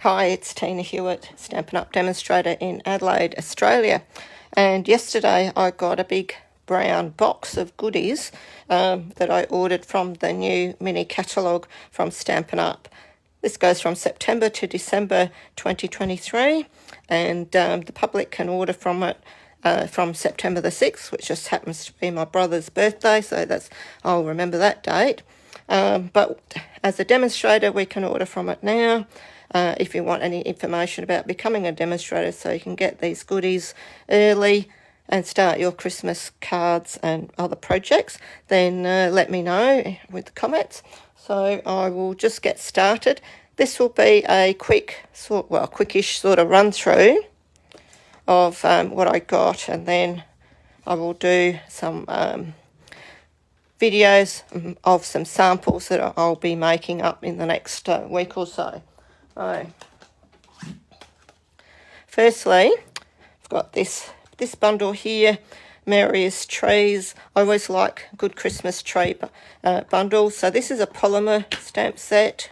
Hi, it's Tina Hewitt, Stampin' Up demonstrator in Adelaide, Australia. And yesterday I got a big brown box of goodies that I ordered from the new mini catalogue from Stampin' Up. This goes from September to December 2023, and the public can order from it from September the 6th, which just happens to be my brother's birthday, so I'll remember that date. But as a demonstrator, we can order from it now. If you want any information about becoming a demonstrator so you can get these goodies early and start your Christmas cards and other projects, then let me know with the comments. So I will just get started. This will be a quickish sort of run through of what I got, and then I will do some videos of some samples that I'll be making up in the next week or so. Firstly, I've got this bundle here, Mary's Trees. I always like good Christmas tree bundles. So this is a polymer stamp set.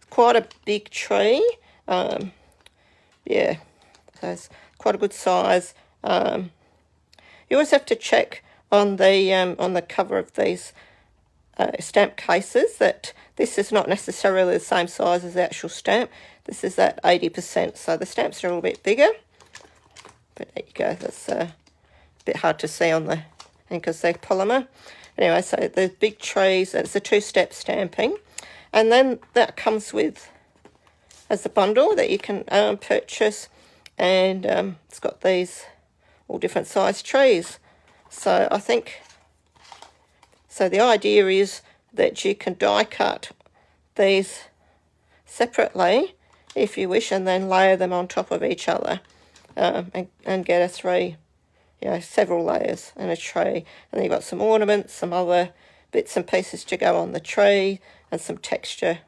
Quite a big tree. Yeah, so it's quite a good size. You always have to check on the cover of these stamp cases that this is not necessarily the same size as the actual stamp. This is at 80%, so the stamps are a little bit bigger. But there you go, that's a bit hard to see on the because they're polymer. Anyway, so the big trees, it's a two-step stamping. And then that comes with, as a bundle that you can purchase, and it's got these all different size trees. So the idea is that you can die cut these separately if you wish, and then layer them on top of each other and get several layers in a tree. And then you've got some ornaments, some other bits and pieces to go on the tree, and some texture,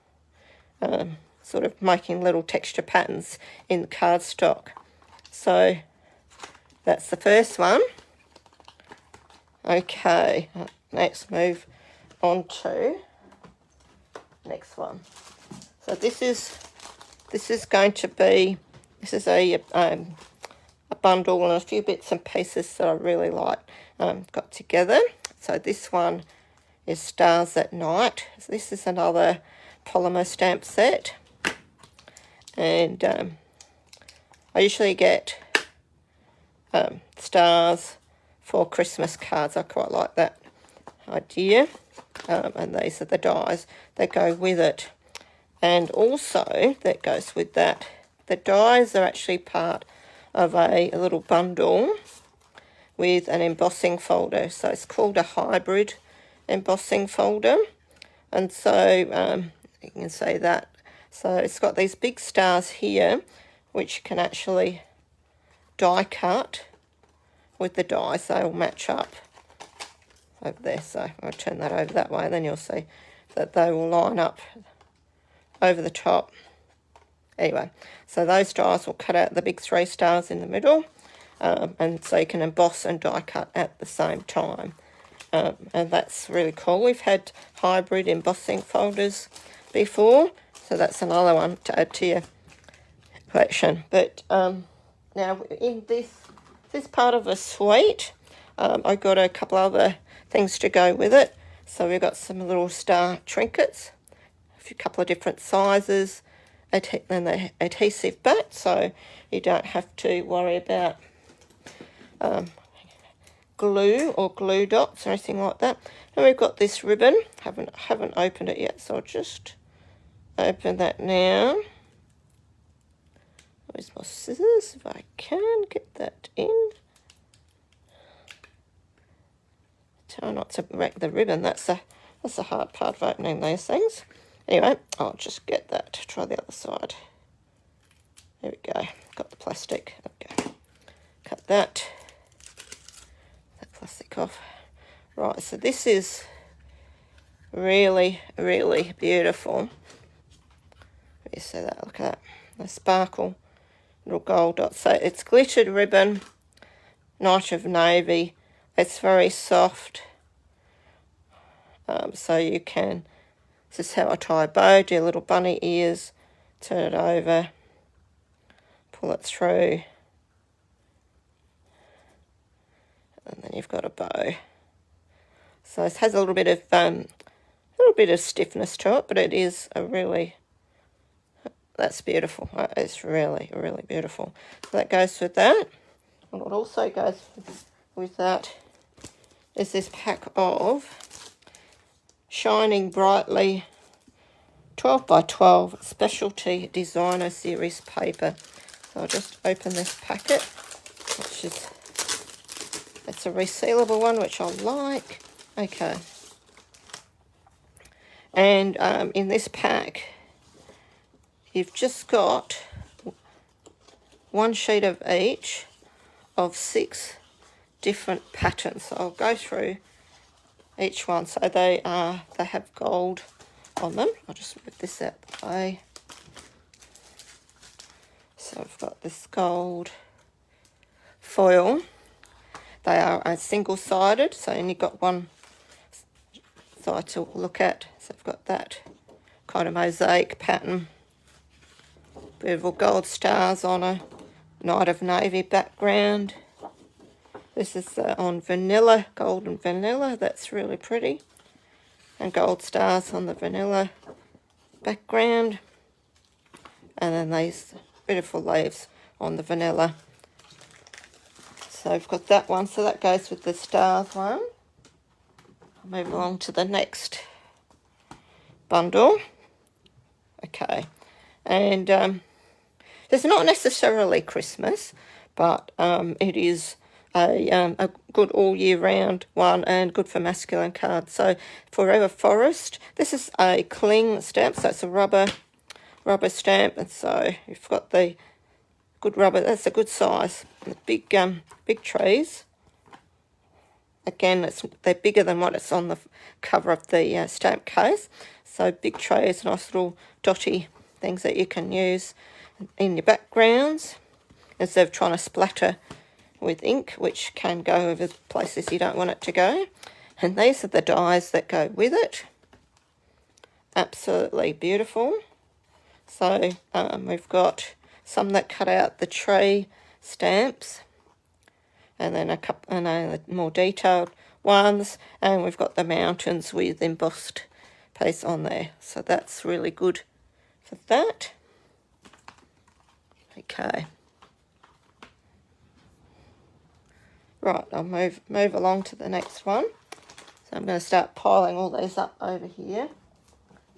sort of making little texture patterns in the cardstock. So that's the first one. Okay, let's move on to next one. So this is a bundle and a few bits and pieces that I really like got together. So this one is Stars at Night. So this is another polymer stamp set, and I usually get stars for Christmas cards. I quite like that idea, and these are the dies that go with it. And also that goes with that, the dies are actually part of a little bundle with an embossing folder. So it's called a hybrid embossing folder, and so you can say that. So it's got these big stars here which you can actually die cut with the dies. They will match up over there, so I'll turn that over that way, and then you'll see that they will line up over the top. Anyway, so those dies will cut out the big 3 stars in the middle, and so you can emboss and die cut at the same time, and that's really cool. We've had hybrid embossing folders before, so that's another one to add to your collection. But now in this part of a suite, I got a couple other things to go with it. So we've got some little star trinkets, a couple of different sizes, and the adhesive back, so you don't have to worry about glue or glue dots or anything like that. And we've got this ribbon. Haven't opened it yet, so I'll just open that now. Where's my scissors? If I can get that in. Try not to wreck the ribbon. That's the hard part of opening these things. Anyway, I'll just get that. Try the other side. There we go. Got the plastic. Okay. Cut that plastic off. Right, so this is really, really beautiful. Let me see that. Look at that. The sparkle, little gold dots. So it's glittered ribbon, Night of Navy. It's very soft. So you can, this is how I tie a bow, do little bunny ears. turn it over, pull it through, and then you've got a bow. So it has a little bit of stiffness to it, but it is a really, that's beautiful. It's really, really beautiful. So that goes with that. And what also goes with that is this pack of Shining Brightly 12 by 12 Specialty Designer Series paper. So I'll just open this packet, which is, it's a resealable one, which I like. Okay. And in this pack, you've just got one sheet of each of 6 different patterns. So I'll go through each one. So they have gold on them. I'll just move this out the way. So I've got this gold foil. They are single-sided, so only got one side to look at. So I've got that kind of mosaic pattern. Beautiful gold stars on a Night of Navy background. This is on vanilla, golden vanilla. That's really pretty. And gold stars on the vanilla background. And then these beautiful leaves on the vanilla. So I've got that one. So that goes with the stars one. I'll move along to the next bundle. Okay. And it's not necessarily Christmas, but it is a good all year round one and good for masculine cards. So Forever Forest, this is a cling stamp, so it's a rubber stamp, and so you've got the good rubber. That's a good size. The big trees. Again, they're bigger than what it's on the cover of the stamp case. So big trays, nice little dotty things that you can use in your backgrounds instead of trying to splatter with ink, which can go over places you don't want it to go. And these are the dies that go with it. Absolutely beautiful. So we've got some that cut out the tree stamps, and then a couple more detailed ones, and we've got the mountains with embossed piece on there. So that's really good for that. Okay. Right, I'll move along to the next one. So I'm going to start piling all these up over here.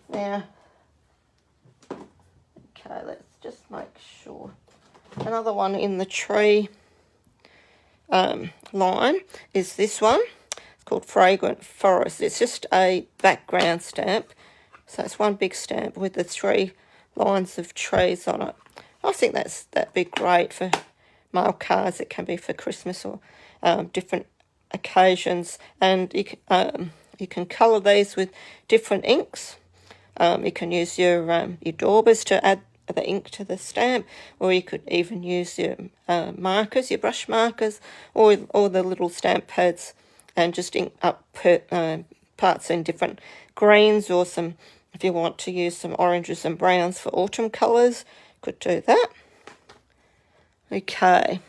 Now, okay, let's just make sure. Another one in the tree line is this one. It's called Fragrant Forest. It's just a background stamp. So it's one big stamp with the 3 lines of trees on it. I think that'd be great for mail cards. It can be for Christmas or different occasions. And you can colour these with different inks. You can use your daubers to add the ink to the stamp, or you could even use your markers, your brush markers, or the little stamp pads, and just ink up parts in different greens, or some, if you want to use some oranges and browns for autumn colours, could do that. Okay.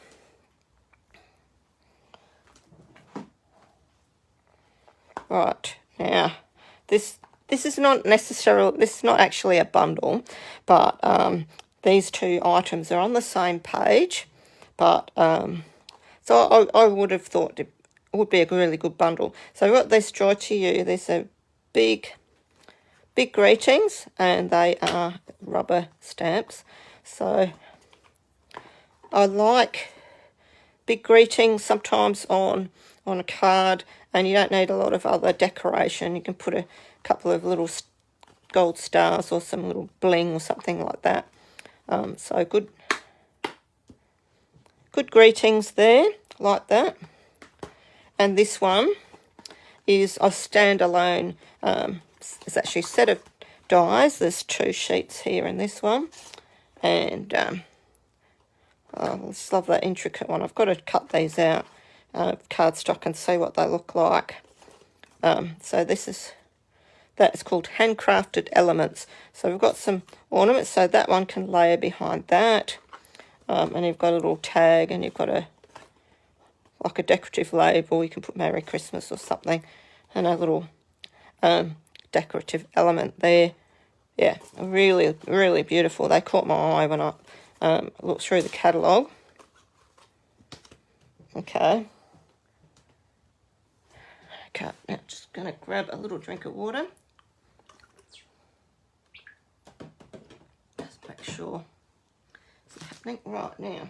Right, now this is not necessarily, this is not actually a bundle, but these 2 items are on the same page, but so I would have thought it would be a really good bundle. So what this draw to you, there's a big greetings, and they are rubber stamps. So I like big greetings sometimes on a card, and you don't need a lot of other decoration. You can put a couple of little gold stars or some little bling or something like that. So good greetings there, like that. And this one is a standalone. It's actually a set of dies. There's 2 sheets here in this one, and I just love that intricate one. I've got to cut these out cardstock and see what they look like. So this is that is called Handcrafted Elements. So we've got some ornaments, so that one can layer behind that. And you've got a little tag, and you've got like a decorative label. You can put Merry Christmas or something, and a little decorative element there. Yeah, really, really beautiful. They caught my eye when I looked through the catalogue. Okay. Okay, now just going to grab a little drink of water. Just make sure it's happening right now.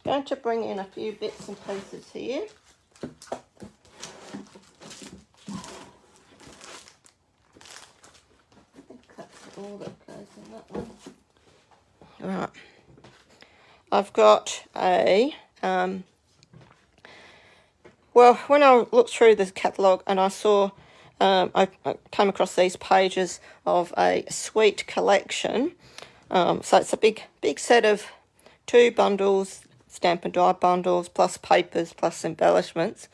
Going to bring in a few bits and pieces here. I think that's all that goes in that one. Right. I've got a, well, when I looked through the catalogue and I saw, I came across these pages of a sweet collection. So it's a big set of 2 bundles, stamp and die bundles, plus papers, plus embellishments.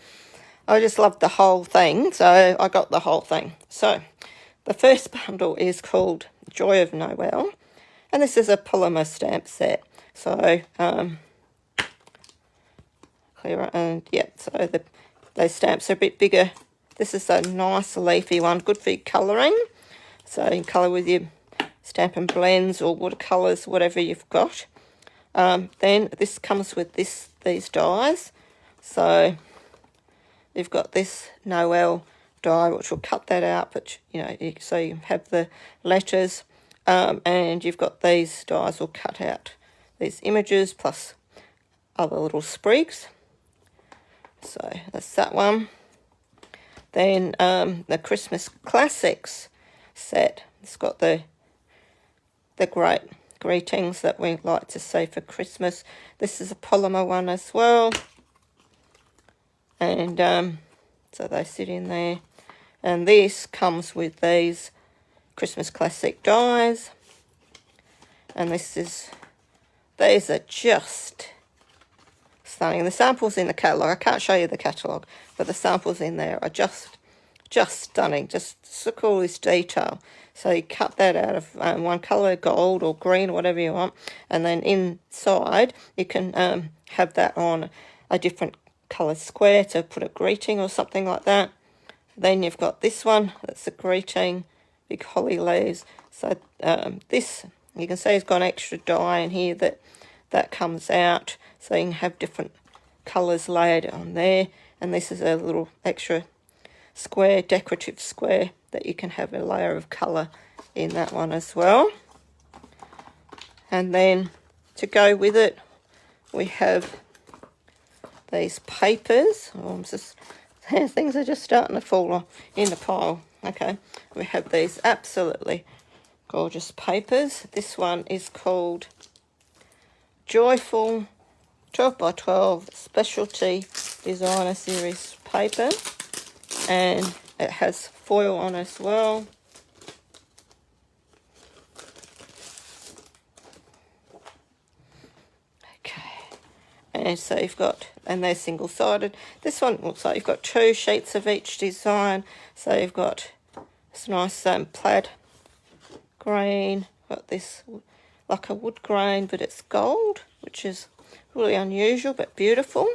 I just loved the whole thing, so I got the whole thing. So the first bundle is called Joy of Noel, and this is a polymer stamp set. So clearer, and yeah, so those stamps are a bit bigger. This is a nice leafy one, good for colouring. So you can colour with your Stampin' Blends or watercolours, whatever you've got. Then this comes with these dies. So you've got this Noel die, which will cut that out, but you know, so you have the letters, and you've got these dies will cut out these images plus other little sprigs. So that's that one. Then the Christmas Classics set. It's got the great greetings that we like to say for Christmas. This is a polymer one as well. And so they sit in there. And this comes with these Christmas Classic dies. And these are just stunning. The samples in the catalogue, I can't show you the catalogue, but the samples in there are just stunning. Just look at all this detail. So you cut that out of one colour, gold or green or whatever you want, and then inside you can have that on a different colour square to put a greeting or something like that. Then you've got this one, that's a greeting, big holly leaves. So this, you can see it's got an extra die in here that comes out, so you can have different colours layered on there. And this is a little extra square, decorative square, that you can have a layer of colour in that one as well. And then to go with it, we have these papers. Things are just starting to fall off in the pile. Okay, we have these absolutely gorgeous papers. This one is called Joyful 12x12 Specialty Designer Series paper, and it has foil on as well. Okay, and so you've got, and they're single-sided. This one looks like you've got 2 sheets of each design. So you've got this nice plaid green, got this like a wood grain, but it's gold, which is really unusual but beautiful.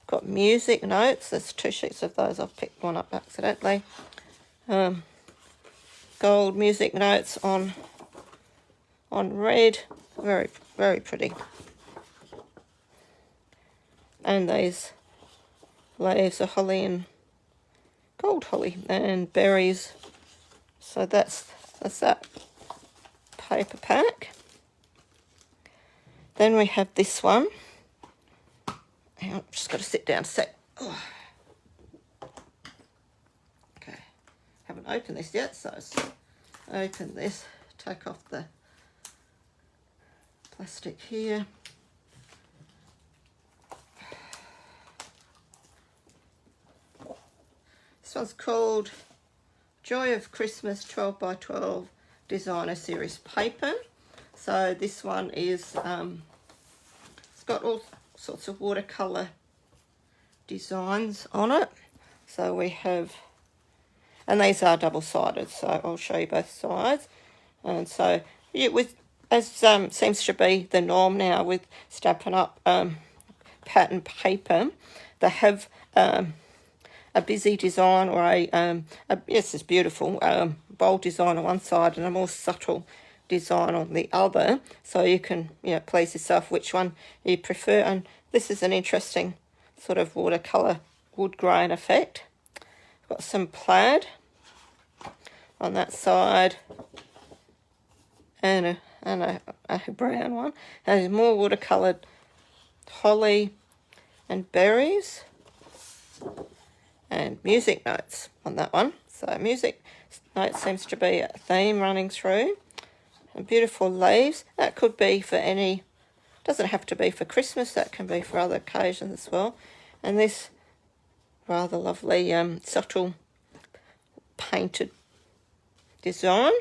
Got music notes. There's 2 sheets of those. I've picked one up accidentally. Gold music notes on red. Very, very pretty. And these leaves are holly and gold holly and berries. So that's that paper pack. Then we have this one. Hang on, just got to sit down a sec. Oh. Okay, haven't opened this yet, so let's open this. Take off the plastic here. This one's called Joy of Christmas 12x12 Designer Series paper. So this one is, it's got all sorts of watercolour designs on it. So we have, and these are double-sided, so I'll show you both sides. And so as seems to be the norm now with Stampin' Up pattern paper, they have a busy design or yes, it's beautiful, bold design on one side and a more subtle design on the other, so you can please yourself which one you prefer. And this is an interesting sort of watercolor wood grain effect. Got some plaid on that side and a brown one, and more watercolored holly and berries, and music notes on that one. So music notes seems to be a theme running through. And beautiful leaves. That could be for any, doesn't have to be for Christmas, that can be for other occasions as well. And this rather lovely subtle painted design.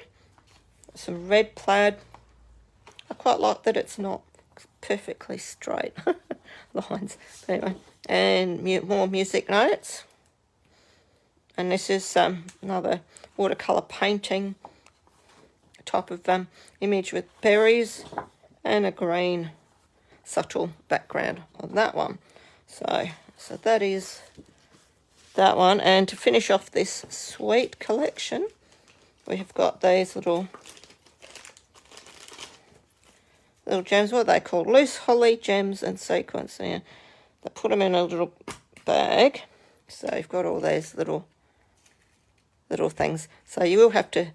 Some red plaid. I quite like that it's not perfectly straight lines. But anyway, and more music notes. And this is another watercolour painting type of image with berries and a green subtle background on that one. So that is that one. And to finish off this sweet collection, we have got these little gems. What are they called? Loose holly gems and sequins. Yeah, they put them in a little bag. So you've got all these little things. So you will have to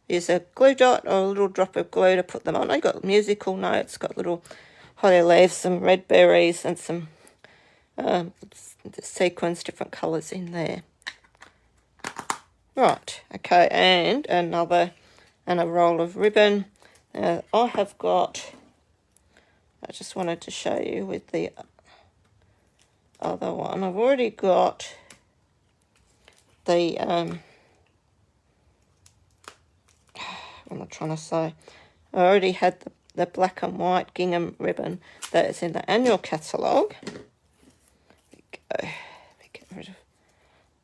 use a glue dot or a little drop of glue to put them on. You've got musical notes, got little holly leaves, some red berries, and some sequins, different colours in there. Right, okay, and a roll of ribbon. I have got, I just wanted to show you with the other one. I've already got the what am I trying to say? I already had the black and white gingham ribbon that is in the annual catalogue. There we go. Let me get rid of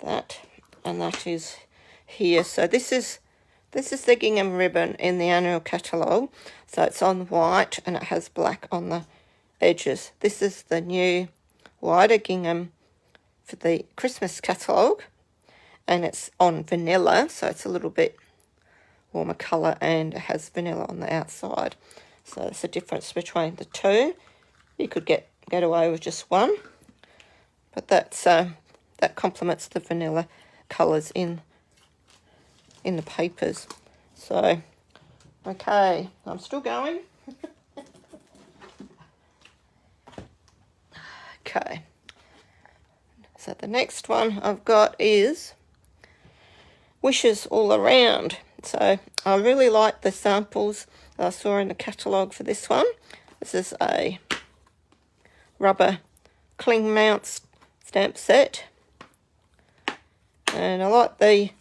that. And that is here. So this is the gingham ribbon in the annual catalogue. So it's on white and it has black on the edges. This is the new wider gingham for the Christmas catalogue. And it's on vanilla, so it's a little bit warmer colour, and it has vanilla on the outside. So it's the difference between the two. You could get away with just one, but that's that complements the vanilla colours in the papers. So, okay, I'm still going. Okay, so the next one I've got is Wishes All Around. So I really like the samples that I saw in the catalogue for this one. This is a rubber cling mount stamp set. And I like the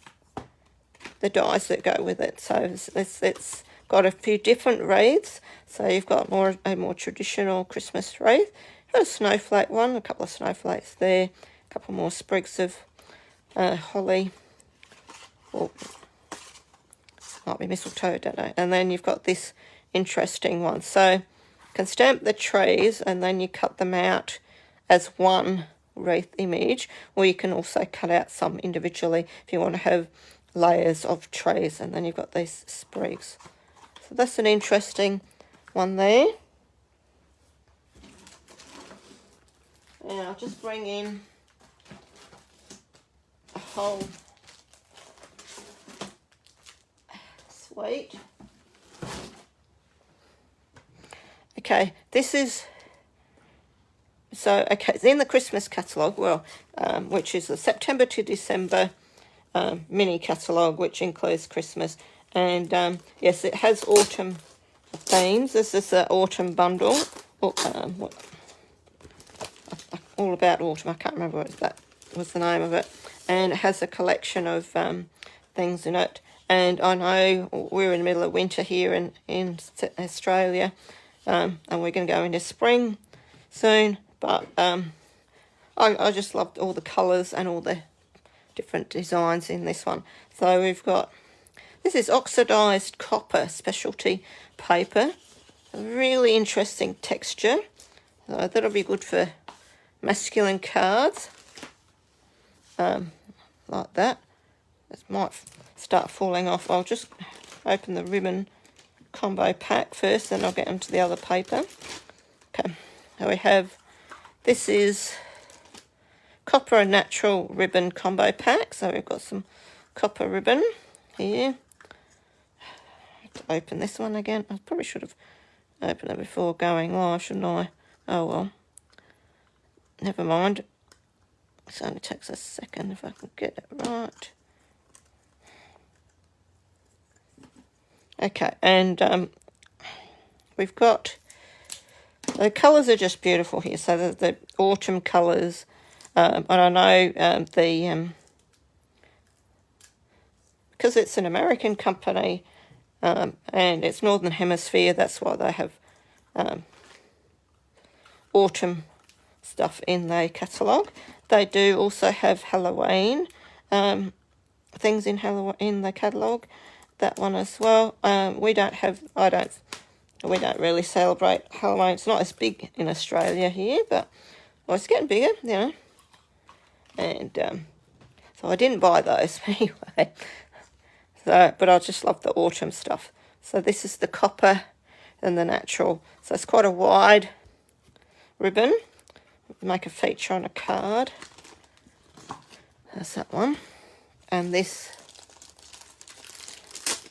dies that go with it. So it's got a few different wreaths. So you've got a more traditional Christmas wreath. Got a snowflake one, a couple of snowflakes there, a couple more sprigs of holly. Or might be mistletoe, don't know. And then you've got this interesting one. So you can stamp the trees and then you cut them out as one wreath image, or you can also cut out some individually if you want to have layers of trees, and then you've got these sprigs. So that's an interesting one there. And I'll just bring in a whole suite. Okay, this is, so okay, it's in the Christmas catalogue, well, which is the September to December mini catalogue, which includes Christmas. And yes, it has autumn themes. This is the autumn bundle. All about autumn. I can't remember what that was the name of it. And it has a collection of things in it. And I know we're in the middle of winter here in Australia, and we're going to go into spring soon. But I just loved all the colours and all the different designs in this one. So we've got, this is oxidized copper specialty paper. A really interesting texture. So that'll be good for masculine cards. Like that. This might start falling off. I'll just open the ribbon combo pack first, then I'll get into the other paper. Okay, so we have, this is copper and natural ribbon combo pack. So we've got some copper ribbon here. I have to open this one again. I probably should have opened it before going live, shouldn't I? Oh well. Never mind. It only takes a second if I can get it right. Okay, and we've got, the colours are just beautiful here. So the autumn colours, and I know because it's an American company and it's Northern Hemisphere, that's why they have autumn stuff in their catalogue. They do also have Halloween things in the catalogue. That one as well. We don't really celebrate Halloween. It's not as big in Australia here, but well, it's getting bigger, you know. And so I didn't buy those anyway. So, but I just love the autumn stuff. So this is the copper and the natural. So it's quite a wide ribbon. Make a feature on a card. That's that one. And this,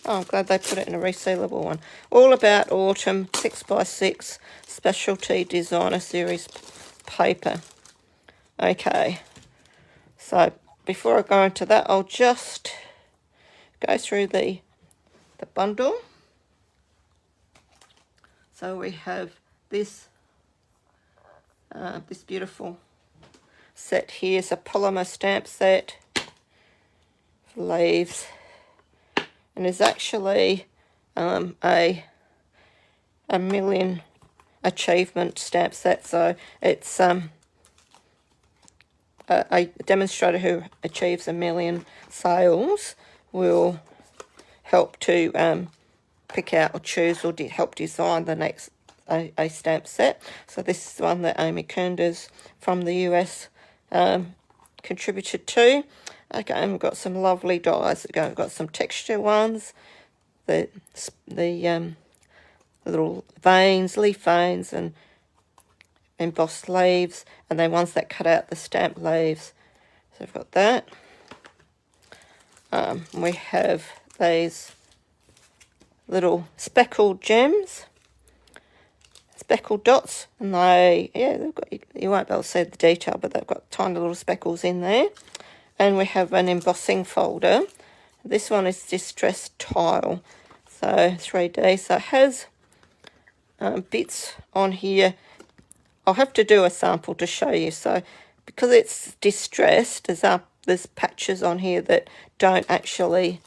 oh, I'm glad they put it in a resealable one. All About Autumn 6x6 Specialty Designer Series paper. Okay, so before I go into that, I'll just go through the bundle. So we have this this beautiful set here. It's a polymer stamp set for leaves, and there's actually a million achievement stamp set. So it's a demonstrator who achieves 1 million sales will help to pick out or choose or help design the next a stamp set. So this is one that Amy Kunders from the US contributed to. Okay, and we've got some lovely dies. We've got some texture ones, the little veins, leaf veins, and embossed leaves, and then ones that cut out the stamp leaves. So we've got that. We have these little speckled gems, speckled dots, and they've got, you won't be able to see the detail, but they've got tiny little speckles in there. And we have an embossing folder. This one is distressed tile, so 3D. So it has bits on here. I'll have to do a sample to show you. So because it's distressed, there's patches on here that don't actually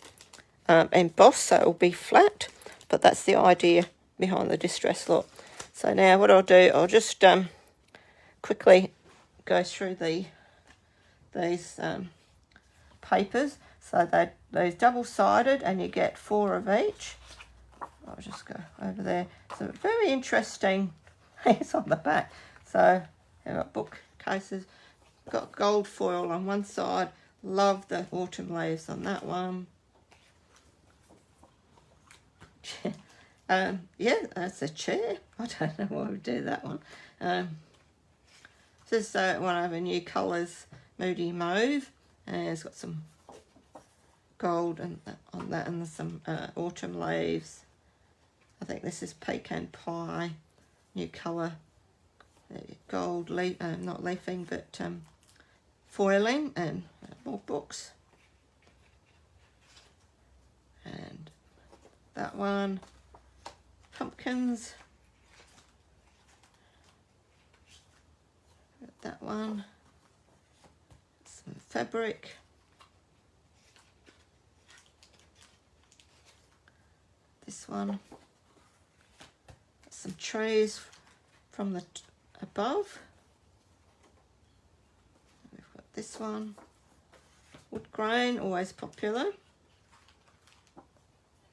emboss, so it'll be flat. But that's the idea behind the distress look. So now what I'll do, I'll just quickly go through these papers. So they're double-sided, and you get 4 of each. I'll just go over there. So very interesting. It's on the back. So I've got bookcases. Got gold foil on one side. Love the autumn leaves on that one. Yeah, that's a chair. I don't know why we do that one. This is one of our new colours, Moody Mauve, and it's got some gold on that, and some autumn leaves. I think this is pecan pie, new colour, gold leaf, not leafing, but foiling, and more books. And that one, pumpkins. That one, some fabric. This one, some trees from the above. We've got this one, Wood grain, always popular.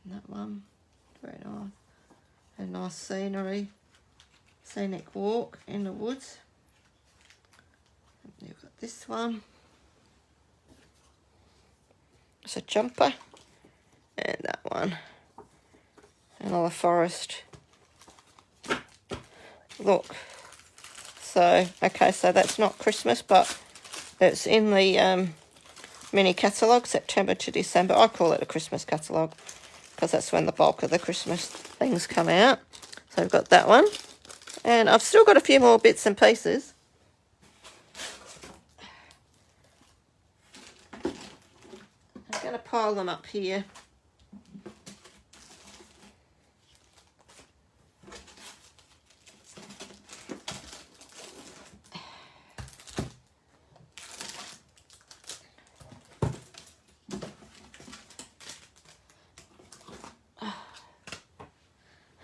And that one, very nice. A nice scenery, scenic walk in the woods. And you've got this one. It's a jumper. And that one. Another forest. Look. So, okay, so that's not Christmas, but it's in the mini catalogue, September to December. I call it a Christmas catalogue because that's when the bulk of the Christmas things come out. So I've got that one. And I've still got a few more bits and pieces. I'm going to pile them up here.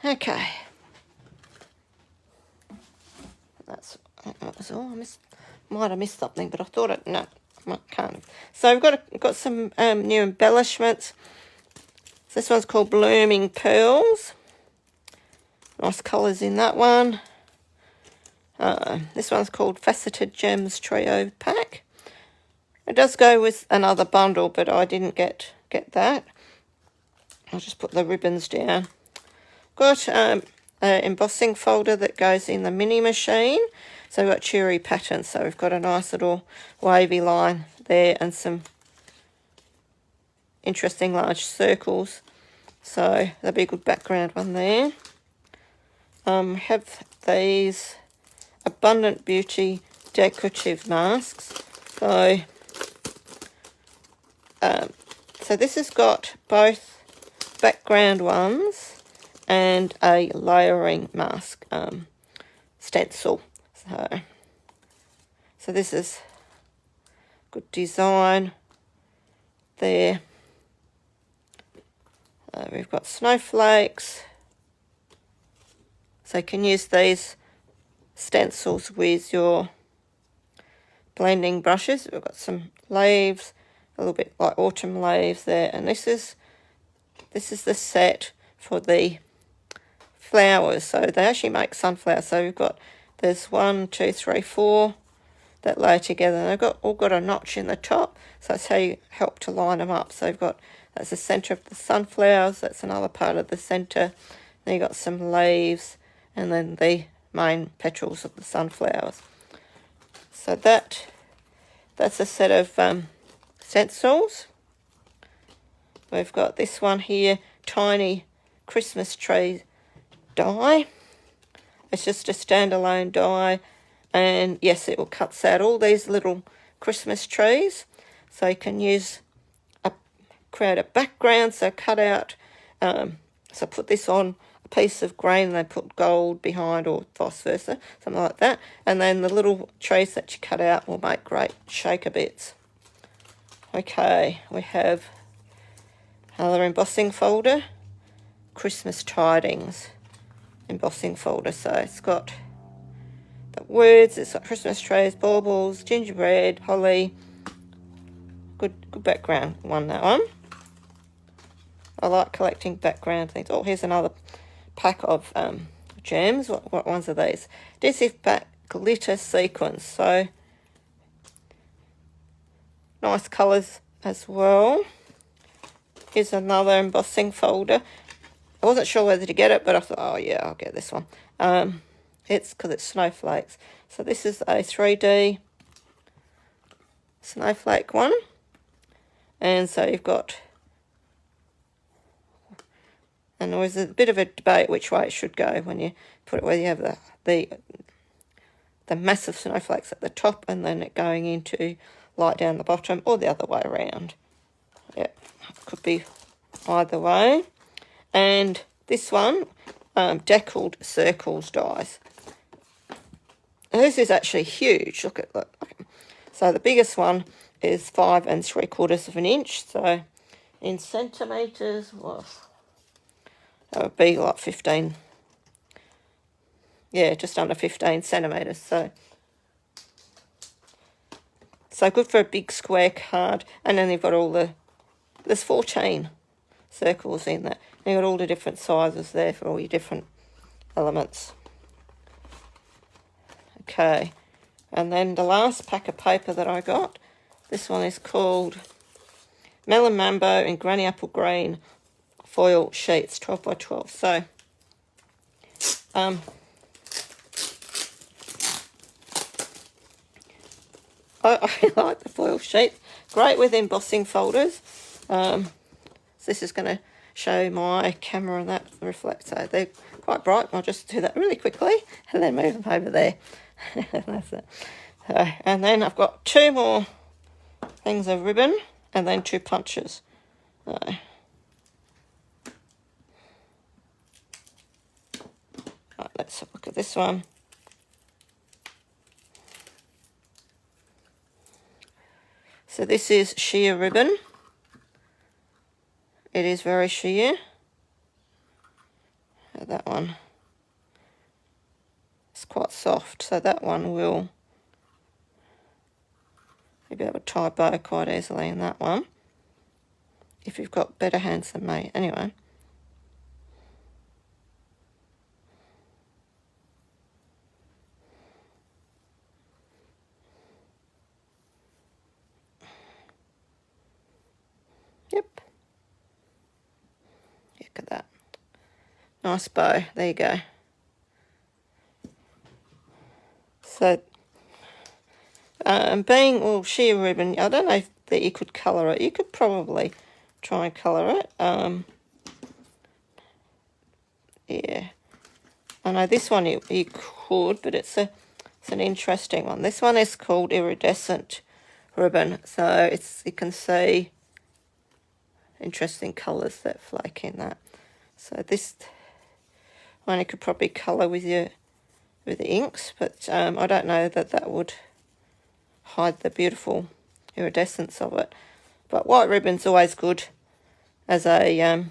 Okay. That's all. Might have missed something, but I thought it. No, I can't. So we've got some new embellishments. This one's called Blooming Pearls. Nice colours in that one. This one's called Faceted Gems Trio Pack. It does go with another bundle, but I didn't get that. I'll just put the ribbons down. Got an embossing folder that goes in the mini machine. So we've got cherry patterns. So we've got a nice little wavy line there and some interesting large circles. So that'll be a good background one there. Have these Abundant Beauty decorative masks. So this has got both background ones and a layering mask stencil. So this is good design there. We've got snowflakes. So you can use these stencils with your blending brushes. We've got some leaves, a little bit like autumn leaves there, and this is the set for the flowers. So they actually make sunflowers. So we've got there's 1, 2, 3, 4 that lay together, and they've all got a notch in the top. So that's how you help to line them up. So you've got that's the centre of the sunflowers. That's another part of the centre. Then you've got some leaves, and then the main petals of the sunflowers. So that's a set of stencils. We've got this one here, tiny Christmas tree die. It's just a standalone die, and yes, it will cut out all these little Christmas trees. So you can create a background. So cut out. So put this on a piece of green, and they put gold behind, or vice versa, something like that. And then the little trees that you cut out will make great shaker bits. Okay, we have another embossing folder, Christmas Tidings embossing folder. So it's got the words, it's got Christmas trees, baubles, gingerbread, holly. Good background one, that one. I like collecting background things. Oh, here's another pack of gems. What ones are these? Adhesive back glitter sequins. So nice colours as well. Here's another embossing folder. I wasn't sure whether to get it, but I thought, oh yeah, I'll get this one. It's because it's snowflakes. So this is a 3D snowflake one. And so you've got, and there was a bit of a debate which way it should go when you put it, whether you have the massive snowflakes at the top and then it going into light down the bottom, or the other way around. Yep, could be either way. And this one, deckled circles dies. And this is actually huge. Look. So the biggest one is 5 3/4 of an inch. So in centimetres, well, that would be like 15. Yeah, just under 15 centimetres. So So good for a big square card. And then you've got all there's 14 circles in that. And you've got all the different sizes there for all your different elements. Okay, and then the last pack of paper that I got, this one is called Melon Mambo in Granny Apple Green foil sheets, 12 by 12. So, I like the foil sheet. Great with embossing folders. So this is going to show my camera and that reflector. They're quite bright. I'll just do that really quickly and then move them over there. That's it. So, and then I've got 2 more things of ribbon and then 2 punches. Right, let's have a look at this one. So this is sheer ribbon. It is very sheer. That one is quite soft, so that one will you'll be able to tie a bow quite easily in that one if you've got better hands than me. Anyway. Yep. Look at that. Nice bow. There you go. So, being all sheer ribbon, I don't know if that you could colour it. You could probably try and colour it. Yeah. I know this one you could, but it's an interesting one. This one is called iridescent ribbon. So you can see interesting colours that flake in that. So this one you could probably colour with the inks, but I don't know that would hide the beautiful iridescence of it. But white ribbon's always good as a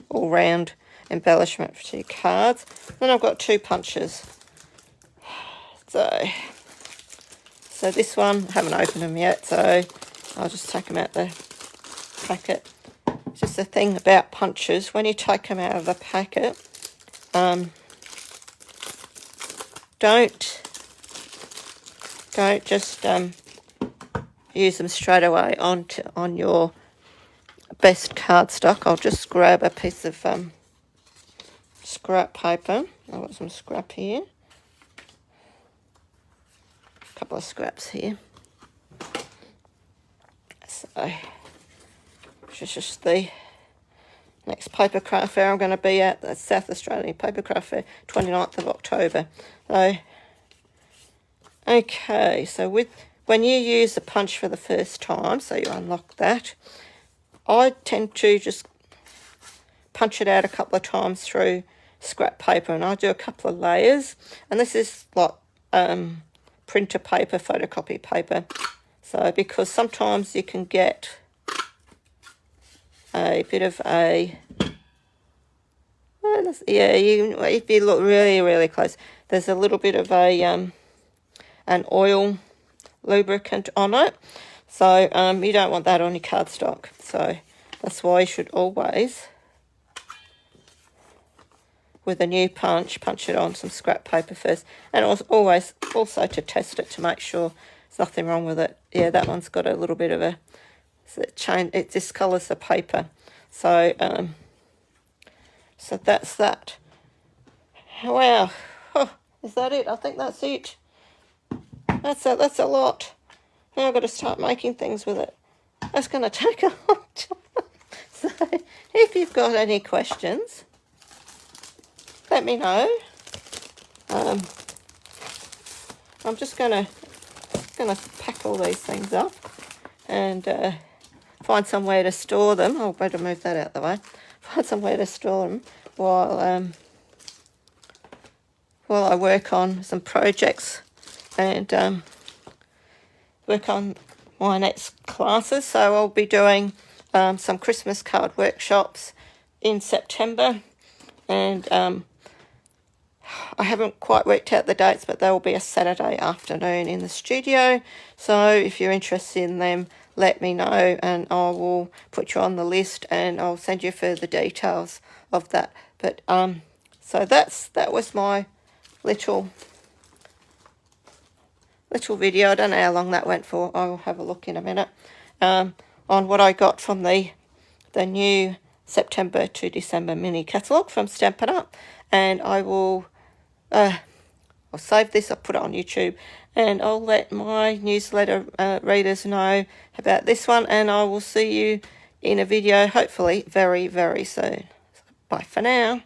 all-round embellishment for your cards. Then I've got 2 punches. So this one, I haven't opened them yet, so I'll just take them out the packet. Just the thing about punches, when you take them out of the packet, don't just use them straight away on your best cardstock. I'll just grab a piece of scrap paper. I've got some scrap here. A couple of scraps here. So, which is just the next paper craft fair I'm going to be at, the South Australian Paper Craft Fair, 29th of October. So, okay, so when you use the punch for the first time, so you unlock that, I tend to just punch it out a couple of times through scrap paper, and I do a couple of layers, and this is like printer paper, photocopy paper. So because sometimes you can get a bit of a, well, yeah, if you look really, really close, there's a little bit of a an oil lubricant on it. So you don't want that on your cardstock. So that's why you should always, with a new punch it on some scrap paper first. And always also to test it to make sure there's nothing wrong with it. Yeah, that one's got a little bit of a, it discolours the paper. So so that's that. Wow. Oh, is that it? I think that's it. That's a lot. Now I've got to start making things with it. That's going to take a long time. So if you've got any questions, let me know. I'm just gonna pack all these things up and find somewhere to store them. I'll better move that out of the way. Find somewhere to store them while I work on some projects and work on my next classes. So I'll be doing some Christmas card workshops in September, and I haven't quite worked out the dates, but they will be a Saturday afternoon in the studio. So if you're interested in them, let me know and I will put you on the list and I'll send you further details of that. But so that was my little video. I don't know how long that went for. I'll have a look in a minute on what I got from the new September to December mini catalogue from Stampin' Up. And I will I'll save this, I'll put it on YouTube, and I'll let my newsletter readers know about this one, and I will see you in a video hopefully very, very soon. Bye for now.